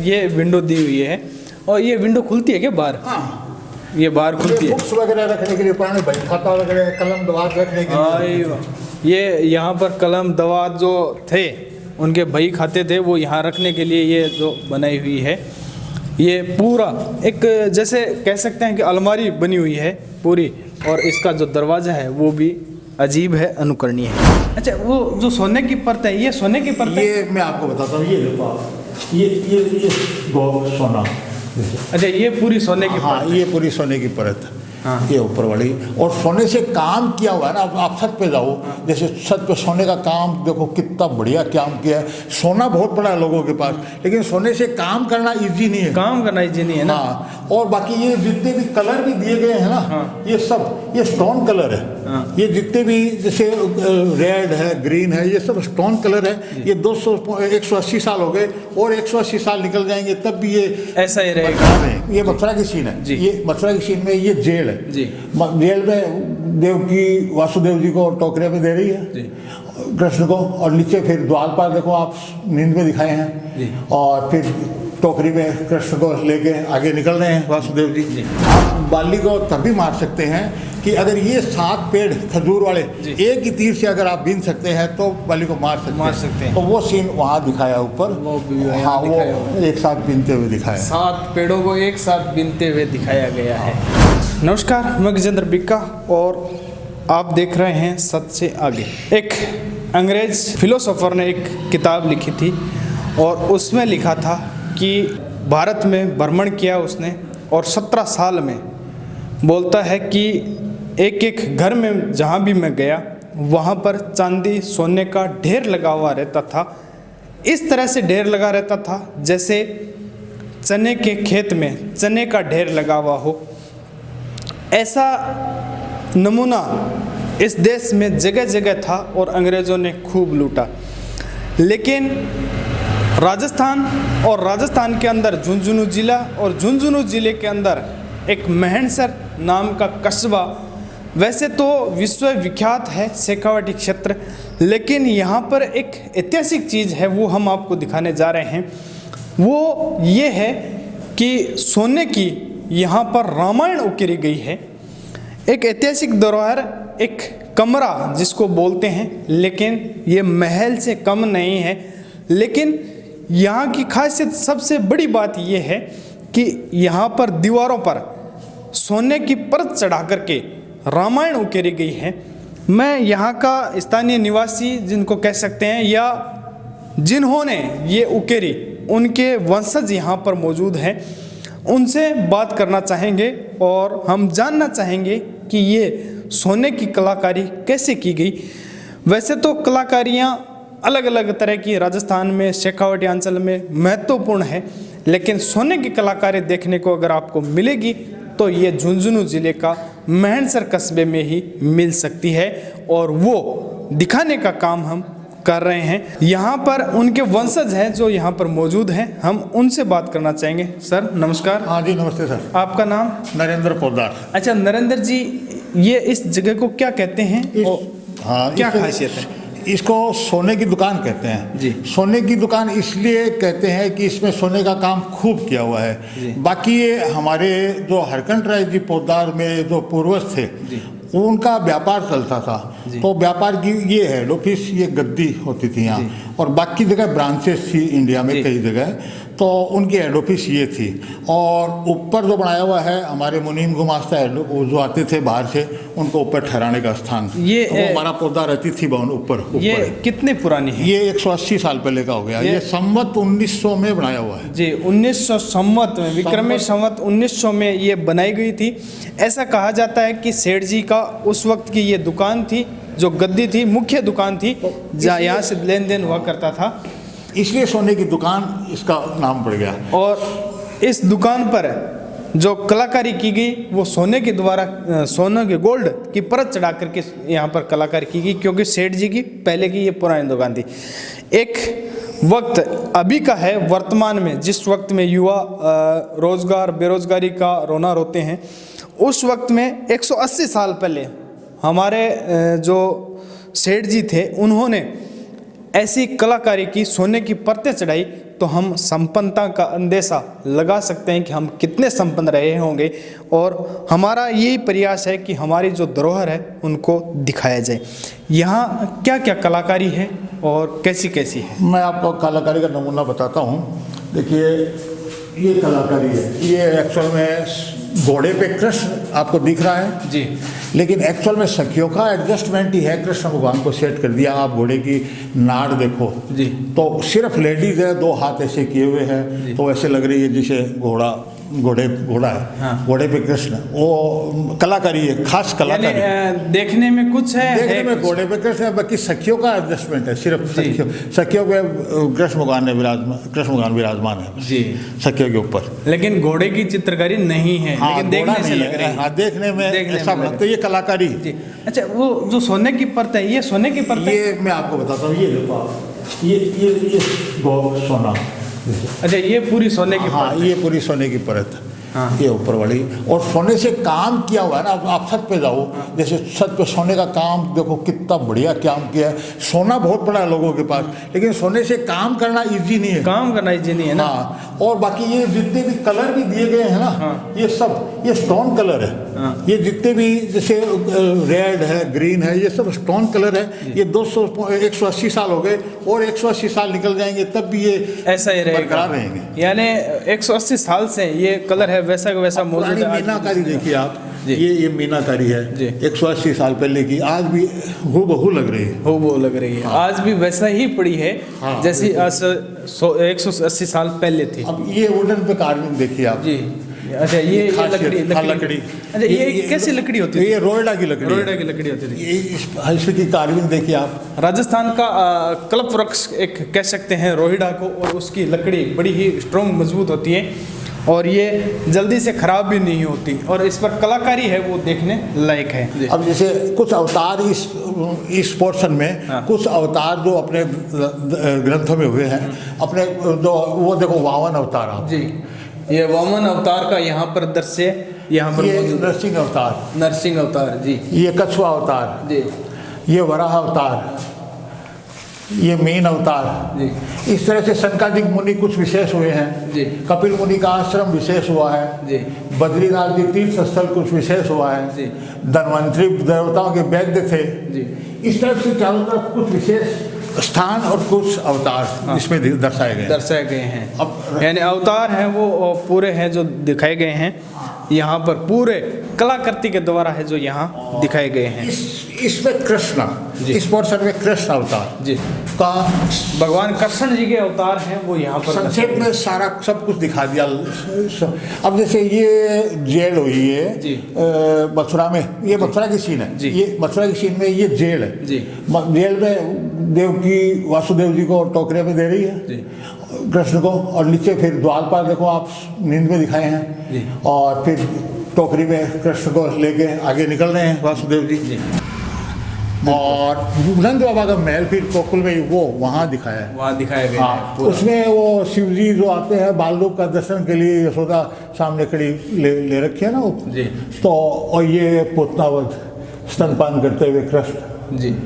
ये विंडो दी हुई है और ये विंडो खुलती है क्या बाहर? हाँ, ये बाहर खुलती है। बुक्स वगैरह रखने के लिए, पुराने बही खाता वगैरह, कलम दवात रखने के लिए। ये यहाँ पर कलम दवात जो थे उनके बही खाते थे वो यहाँ रखने के लिए ये जो बनाई हुई है। ये पूरा एक जैसे कह सकते हैं कि अलमारी बनी हुई है पूरी, और इसका जो दरवाज़ा है वो भी अजीब है, अनुकरणीय है। अच्छा, वो जो सोने की परत है, ये सोने की परत है? ये मैं आपको बताता हूँ, ये देखो आप, ये सोना। अच्छा, ये पूरी सोने की हाँ, परत? ये पूरी सोने की परत है। हाँ। ये ऊपर वाली, और सोने से काम किया हुआ है ना। आप छत पे जाओ, जैसे छत पे सोने का काम देखो कितना बढ़िया काम किया है। सोना बहुत बड़ा है लोगों के पास, लेकिन सोने से काम करना इजी नहीं है। काम करना इजी नहीं है ना। हाँ, और बाकी ये जितने भी कलर भी दिए गए हैं ना, हाँ। ये सब ये स्टोन कलर है। हाँ। ये जितने भी जैसे रेड है, ग्रीन है, ये सब स्टोन कलर है। ये 180 साल हो गए और 180 साल निकल जाएंगे तब भी ये ऐसा ही रहेगा। ये मथुरा की सीन है जी। ये मथुरा की सीन में ये जेल है जी। जेल में देवकी वासुदेव जी को टोकरे में दे रही है जी। कृष्ण को, और नीचे फिर द्वारपाल देखो आप नींद में दिखाए हैं जी। और फिर टोकरी में कृष्ण को लेके आगे निकल रहे हैं वासुदेव जी। आप बाली को तभी मार सकते हैं कि अगर ये 7 पेड़ खजूर वाले एक ही तीर से अगर आप बीन सकते हैं तो बाली को मार सकते हैं। तो वो सीन वहाँ दिखाया ऊपर, वो भी हाँ, वो एक साथ बीनते हुए दिखाया। 7 पेड़ों को एक साथ बीनते हुए दिखाया गया है। नमस्कार, मैं गजेंद्र बिक्का और आप देख रहे हैं सच से आगे। एक अंग्रेज फिलोसोफर ने एक किताब लिखी थी और उसमें लिखा था कि भारत में भ्रमण किया उसने और 17 साल में बोलता है कि एक एक घर में जहाँ भी मैं गया वहाँ पर चांदी सोने का ढेर लगा हुआ रहता था। इस तरह से ढेर लगा रहता था जैसे चने के खेत में चने का ढेर लगा हुआ हो। ऐसा नमूना इस देश में जगह जगह था और अंग्रेज़ों ने खूब लूटा। लेकिन राजस्थान के अंदर झुंझुनू ज़िला और झुंझुनू ज़िले के अंदर एक महणसर नाम का कस्बा, वैसे तो विश्व विख्यात है शेखावाटी क्षेत्र, लेकिन यहाँ पर एक ऐतिहासिक चीज़ है वो हम आपको दिखाने जा रहे हैं। वो ये है कि सोने की यहाँ पर रामायण उकेरी गई है। एक ऐतिहासिक धरोहर, एक कमरा जिसको बोलते हैं, लेकिन ये महल से कम नहीं है। लेकिन यहाँ की खासियत सबसे बड़ी बात ये है कि यहाँ पर दीवारों पर सोने की परत चढ़ा करके रामायण उकेरी गई है। मैं यहाँ का स्थानीय निवासी जिनको कह सकते हैं या जिन्होंने ये उकेरी, उनके वंशज यहाँ पर मौजूद हैं, उनसे बात करना चाहेंगे और हम जानना चाहेंगे कि ये सोने की कलाकारी कैसे की गई। वैसे तो कलाकारियाँ अलग अलग तरह की राजस्थान में शेखावाटी अंचल में महत्वपूर्ण है, लेकिन सोने की कलाकारी देखने को अगर आपको मिलेगी तो ये झुंझुनू ज़िले का महणसर कस्बे में ही मिल सकती है और वो दिखाने का काम हम कर रहे हैं। यहाँ पर उनके वंशज हैं जो यहाँ पर मौजूद हैं, हम उनसे बात करना चाहेंगे। सर नमस्कार। हाँ जी, नमस्ते सर। आपका नाम? नरेंद्र पोद्दार। अच्छा नरेंद्र जी, ये इस जगह को क्या कहते हैं? हाँ, क्या खासियत है? इसको सोने की दुकान कहते हैं जी। सोने की दुकान इसलिए कहते हैं कि इसमें सोने का काम खूब किया हुआ है। बाकी ये हमारे जो हरकंठ राय जी पोद्दार में जो पूर्वज थे उनका व्यापार चलता था, तो व्यापार की ये हेड ऑफिस, ये गद्दी होती थी यहाँ, और बाकी जगह ब्रांचेस थी इंडिया में कई जगह, तो उनकी हेड ऑफिस ये थी। और ऊपर जो बनाया हुआ है हमारे मुनीम गुमास्ता वो जो आते थे बाहर से, उनको ऊपर ठहराने का स्थान, ये तो वो हमारा पौधा रहती थी भवन ऊपर। ये कितने पुरानी है? ये 180 साल पहले का हो गया। ये संवत 1900 में बनाया हुआ है जी। 1900 संवत में, विक्रमी संवत 1900 में ये बनाई गई थी। ऐसा कहा जाता है कि सेठ जी का उस वक्त की ये दुकान थी, जो गद्दी थी, मुख्य दुकान थी जहाँ यहाँ से लेन देन हुआ करता था, इसलिए सोने की दुकान इसका नाम पड़ गया। और इस दुकान पर जो कलाकारी की गई वो सोने के द्वारा, सोने के गोल्ड की परत चढ़ा करके यहाँ पर कलाकारी की गई, क्योंकि सेठ जी की पहले की ये पुरानी दुकान थी। एक वक्त अभी का है, वर्तमान में जिस वक्त में युवा रोजगार बेरोजगारी का रोना रोते हैं, उस वक्त में 180 साल पहले हमारे जो सेठ जी थे उन्होंने ऐसी कलाकारी की सोने की परतें चढ़ाई तो हम संपन्नता का अंदेशा लगा सकते हैं कि हम कितने संपन्न रहे होंगे। और हमारा यही प्रयास है कि हमारी जो धरोहर है उनको दिखाया जाए। यहाँ क्या क्या कलाकारी है और कैसी कैसी है? मैं आपको कलाकारी का नमूना बताता हूँ। देखिए ये कलाकारी है, ये एक्चुअल में घोड़े पे कृष्ण आपको दिख रहा है जी, लेकिन एक्चुअल में सखियों का एडजस्टमेंट ही है। कृष्ण भगवान को सेट कर दिया। आप घोड़े की नाड़ देखो जी, तो सिर्फ लेडीज है, 2 हाथ ऐसे किए हुए हैं तो ऐसे लग रही है जैसे घोड़ा है। हाँ। घोड़े पे कृष्ण, वो कलाकारी है, खास कलाकारी। यानी देखने में कुछ है, देखने में घोड़े पे कृष्ण है, बाकी सखियों का एडजस्टमेंट है। सिर्फ सखियों पे कृष्ण भगवान विराजमान है जी, सखियों के ऊपर। लेकिन घोड़े की चित्रकारी नहीं है। हाँ, लेकिन देखने से लग रही है। हाँ, देखने में ऐसा लग तो ये कलाकारी। जी। अच्छा, वो जो सोने की परत है, ये सोने की परत है? ये मैं आपको बताता हूँ, ये देखो आप, ये सोना। अच्छा, ये पूरी सोने की हाँ, परत है। ये पूरी सोने की परत है। हाँ। ये ऊपर वाली, और सोने से काम किया हुआ है ना। आप छत पे जाओ, जैसे छत पे सोने का काम देखो कितना बढ़िया काम किया है। सोना बहुत बड़ा है लोगों के पास, लेकिन सोने से काम करना इजी नहीं है। काम करना इजी नहीं है ना। हाँ, और बाकी ये जितने भी कलर भी दिए गए हैं ना, हाँ। ये सब ये स्टोन कलर है। हाँ। ये जितने भी जैसे रेड है, ग्रीन है, ये सब स्टोन कलर है। ये 180 साल हो गए और 180 साल निकल जाएंगे तब भी ये ऐसा ही बरकरार रहेगा। रहेंगे। यानी 180 साल से ये कलर है वैसा का वैसा मौजूद है। मीनाकारी देखिए आप, जी। ये मीनाकारी है जी। 180 साल पहले की, आज भी हूबहू लग रही है। वो लग रही है। आज भी वैसा ही पड़ी है। हाँ, जैसी 180 साल पहले थी। अब ये वुडन पे कार्विंग देखिए आप जी। अच्छा, ये लकड़ी। लकड़ी। अच्छा, ये कैसी लकड़ी होती है? ये रोयडा की लकड़ी। रोयडा की लकड़ी होती थी। इसकी कार्विंग देखिए आप। राजस्थान का कल्प वृक्ष एक कह सकते हैं रोहिड़ा को, और उसकी लकड़ी बड़ी ही स्ट्रॉन्ग मजबूत होती है और ये जल्दी से खराब भी नहीं होती, और इस पर कलाकारी है वो देखने लायक है। अब जैसे कुछ अवतार इस पोर्शन में, हाँ। कुछ अवतार जो अपने ग्रंथों में हुए हैं, अपने जो वो देखो वामन अवतार आप। जी, ये वामन अवतार का यहाँ पर दृश्य यहाँ पर ये मौजूद है। नरसिंह अवतार, नरसिंह अवतार जी। ये कछुआ अवतार जी। ये वराह अवतार, ये मीन अवतार। जी। इस तरह से सनकादिक मुनि कुछ विशेष हुए हैं। जी। कपिल मुनि का आश्रम विशेष हुआ है। जी। बद्रीनाथ जी तीर्थ स्थल कुछ विशेष हुआ है। जी। धन्वंतरी देवताओं के वैद्य थे। जी। इस तरह से चारों तरफ कुछ विशेष स्थान और कुछ अवतार इसमें दर्शाए गए हैं। अब यानी अवतार हैं वो पूरे हैं जो दिखाए गए हैं यहाँ पर, पूरे कलाकृति के द्वारा है जो यहाँ दिखाए गए हैं। इसमें कृष्ण, इस पोर्शन में कृष्ण अवतार जी का, भगवान कृष्ण जी के अवतार हैं वो यहाँ पर संक्षेप में सारा सब कुछ दिखा दिया। अब जैसे ये जेल हुई है जी। मथुरा में, ये मथुरा की सीन है। ये मथुरा की सीन में ये जेल है जी। जेल में देवकी वासुदेव जी को टोकरे में दे रही है जी। कृष्ण को, और नीचे फिर द्वारपाल देखो आप नींद में दिखाए हैं जी। और फिर टोकरी में कृष्ण को लेके आगे निकल रहे हैं वासुदेव जी। और नंद बाबा का महल फिर गोकुल में वो वहाँ दिखाया है, वहाँ दिखाया गया हाँ, है। उसमें वो शिव जी जो आते हैं बाल रूप का दर्शन के लिए, यशोदा सामने खड़ी ले रखी है ना वो जी। तो, और ये पोतनावध स्तनपान करते हुए कृष्ण जी।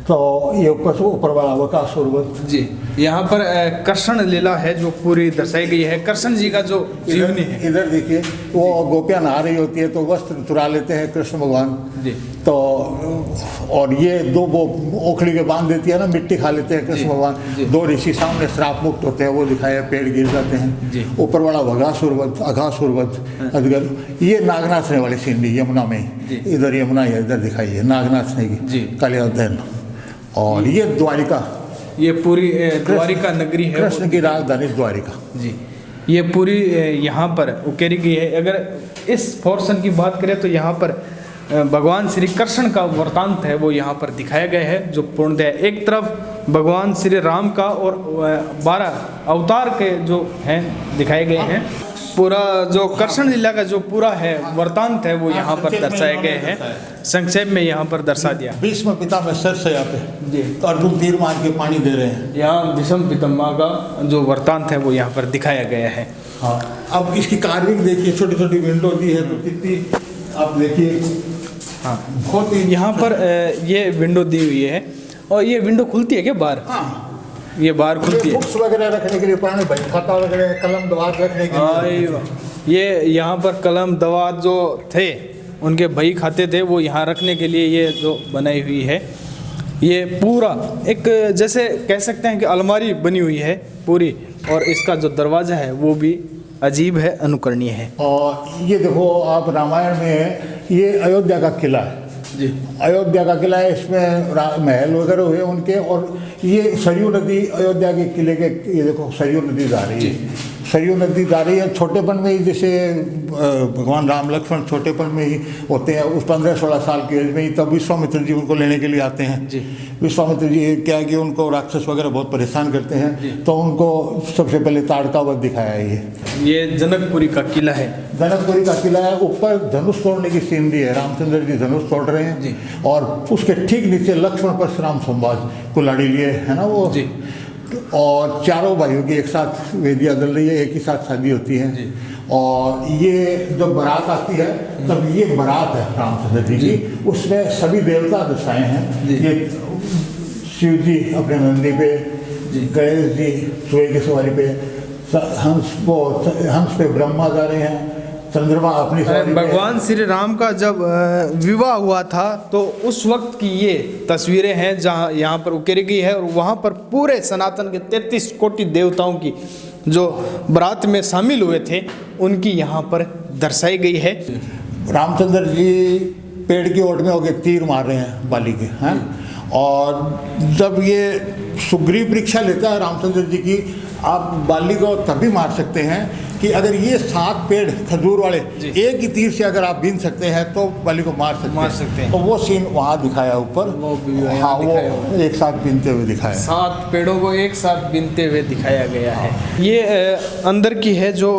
तो ये ऊपर वाला वकासुरवध जी। यहाँ पर कृष्ण लीला है जो पूरी दर्शाई गई है। कृष्ण जी का जो जीवनी है, इधर देखिए वो गोपियाँ नहा रही होती है तो वस्त्र चुरा लेते हैं कृष्ण भगवान जी। तो, और ये दो वो ओखली के बांध देती है ना, मिट्टी खा लेते हैं कृष्ण भगवान। 2 ऋषि सामने श्राप मुक्त होते हैं, वो दिखाया पेड़ गिर जाते हैं। ऊपर वाला वगासुरवध, अघासुरवध, अजगर। ये नागनाथने वाली सीनरी यमुना में, इधर यमुना है, इधर दिखाई है नागनाथने की कालियाधन। और ये द्वारिका, ये पूरी द्वारिका नगरी है, कृष्ण की राजधानी द्वारिका जी। ये पूरी यहाँ पर उकेरी गई है। अगर इस पोर्शन की बात करें तो यहाँ पर भगवान श्री कृष्ण का वृतांत है वो यहाँ पर दिखाया गया है जो पूर्णतः एक तरफ भगवान श्री राम का और 12 अवतार के जो हैं दिखाए गए हैं। पूरा जो कृष्ण लीला का जो पूरा है वृतांत है वो यहाँ पर दर्शाए गए हैं, संक्षेप में यहाँ पर दर्शा दिया। भीष्म पितामह सरसया पे जी, तो अर्जुन तीर मार के पानी दे रहे हैं। यहाँ भीष्म पितामह का जो वृतांत है वो यहाँ पर दिखाया गया है। हाँ, अब इसकी कार्विंग देखिए, छोटी छोटी विंडो दी है तो कितनी, आप देखिए। हाँ, बहुत यहाँ पर ये विंडो दी हुई है और ये विंडो खुलती है क्या बाहर? हाँ, ये बाहर खुलती है। बुक्स वगैरह रखने के लिए, पुराने बही खाता वगैरह, कलम दवात रखने के लिए। ये यहाँ पर कलम दवात जो थे उनके बही खाते थे, वो यहाँ रखने के लिए ये जो बनाई हुई है, ये पूरा एक जैसे कह सकते हैं कि अलमारी बनी हुई है पूरी। और इसका जो दरवाज़ा है वो भी अजीब है, अनुकरणीय है। और ये देखो आप, रामायण में ये अयोध्या का किला है जी। अयोध्या का किला है, इसमें महल वगैरह हुए उनके। और ये सरयू नदी अयोध्या के किले के, ये देखो सरयू नदी जा रही है, सरयू नदी जा रही है। छोटेपन में ही जैसे भगवान राम लक्ष्मण छोटेपन में ही होते हैं, उस 15-16 साल की एज में ही, तब विश्वामित्र जी उनको लेने के लिए आते हैं जी। विश्वामित्र जी क्या है कि उनको राक्षस वगैरह बहुत परेशान करते हैं, तो उनको सबसे पहले ताड़का वध दिखाया है। ये जनकपुरी का किला है, जनकपुरी का किला है। ऊपर धनुष तोड़ने की सीनरी है, रामचंद्र जी धनुष तोड़ रहे हैं जी। और उसके ठीक नीचे लक्ष्मण परशुराम संवाद कुल्हाड़ी लिए है ना वो जी। और चारों भाइयों की एक साथ वेदियाँ जल रही है, एक ही साथ शादी होती है जी। और ये जब बारात आती है तब ये बारात है रामचंद्र जी की, उसमें सभी देवता दर्शाए हैं। ये शिव जी अपने नंदी पे, गणेश जी सुए की सवारी पे, हंस पे ब्रह्मा जा रहे हैं, चंद्रमा अपनी सवारी पे। भगवान श्री राम का जब विवाह हुआ था तो उस वक्त की ये तस्वीरें हैं जहाँ यहाँ पर उकेरी गई है। और वहाँ पर पूरे सनातन के 33 कोटि देवताओं की जो बारात में शामिल हुए थे उनकी यहाँ पर दर्शाई गई है। रामचंद्र जी पेड़ की ओट में होकर तीर मार रहे हैं बाली के, हैं। और जब ये सुग्रीव परीक्षा लेता है रामचंद्र जी की, आप बाली को तभी मार सकते हैं कि अगर ये 7 पेड़ खजूर वाले एक ही तीर से अगर आप बीन सकते हैं तो बाली को मार सकते हैं। तो वो सीन वहाँ दिखाया ऊपर, हाँ वो एक साथ बीनते हुए दिखाया, 7 पेड़ों को एक साथ बीनते हुए दिखाया गया है। ये अंदर की है जो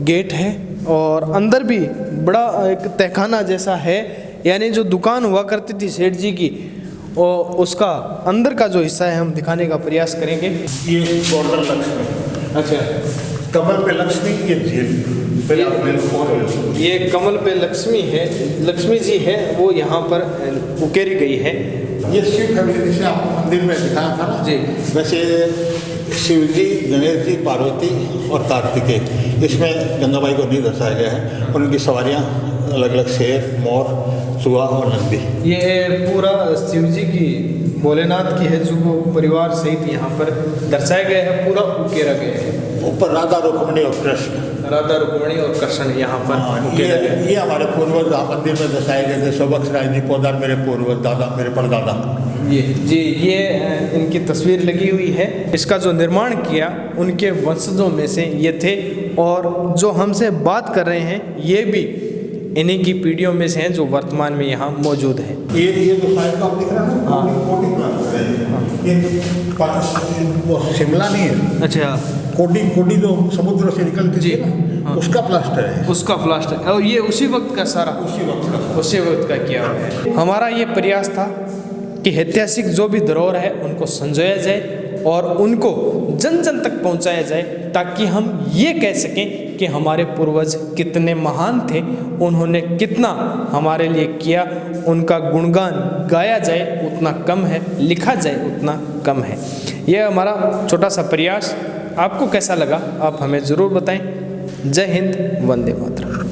गेट है और अंदर भी बड़ा एक तहखाना जैसा है, यानी जो दुकान हुआ करती थी सेठ जी की, और उसका अंदर का जो हिस्सा है हम दिखाने का प्रयास करेंगे। ये बॉर्डर लक्ष्मी, अच्छा, कमल पे लक्ष्मी, ये झील, ये कमल पे लक्ष्मी है, लक्ष्मी जी है वो यहाँ पर उकेरी गई है। ये शिव फैमिली जैसे आपको मंदिर में दिखाया था ना जी, वैसे शिव जी, गणेश जी, पार्वती और कार्तिकेय, इसमें गंगाबाई को नहीं दर्शाया गया है। और उनकी सवारियाँ अलग अलग शेर, मोर, चूहा और नंदी। ये पूरा शिव जी की, भोलेनाथ की है जो परिवार सहित यहाँ पर दर्शाया गया है, पूरा उकेरा गया है। ऊपर राधा रुक्मिणी और कृष्ण, राधा रुक्मिणी और कृष्ण यहाँ पर उकेरा गया है। ये हमारे पूर्वज मंदिर में दर्शाए गए थे। सौबक्ष राय जी पोदार मेरे पूर्वज दादा, मेरे परदादा। ये इनकी तस्वीर लगी हुई है। इसका जो निर्माण किया उनके वंशजों में से ये थे, और जो हमसे बात कर रहे हैं ये भी इन्हीं की पीढ़ियों में से हैं जो वर्तमान में यहाँ मौजूद है। ये जो साइड का आप दिख रहा है ना, कोटी प्लास्टर है। ये वो शिमला नहीं है, अच्छा, कोटी जो समुद्र से निकलती है ना, उसका प्लास्टर है, उसका प्लास्टर। और ये उसी वक्त का सारा, उसी वक्त का किया हुआ है। हमारा ये प्रयास था कि ऐतिहासिक जो भी धरोहर है उनको संजोया जाए और उनको जन जन तक पहुंचाया जाए, ताकि हम ये कह सकें कि हमारे पूर्वज कितने महान थे, उन्होंने कितना हमारे लिए किया। उनका गुणगान गाया जाए उतना कम है, लिखा जाए उतना कम है। यह हमारा छोटा सा प्रयास आपको कैसा लगा आप हमें ज़रूर बताएं। जय हिंद, वंदे मातरम।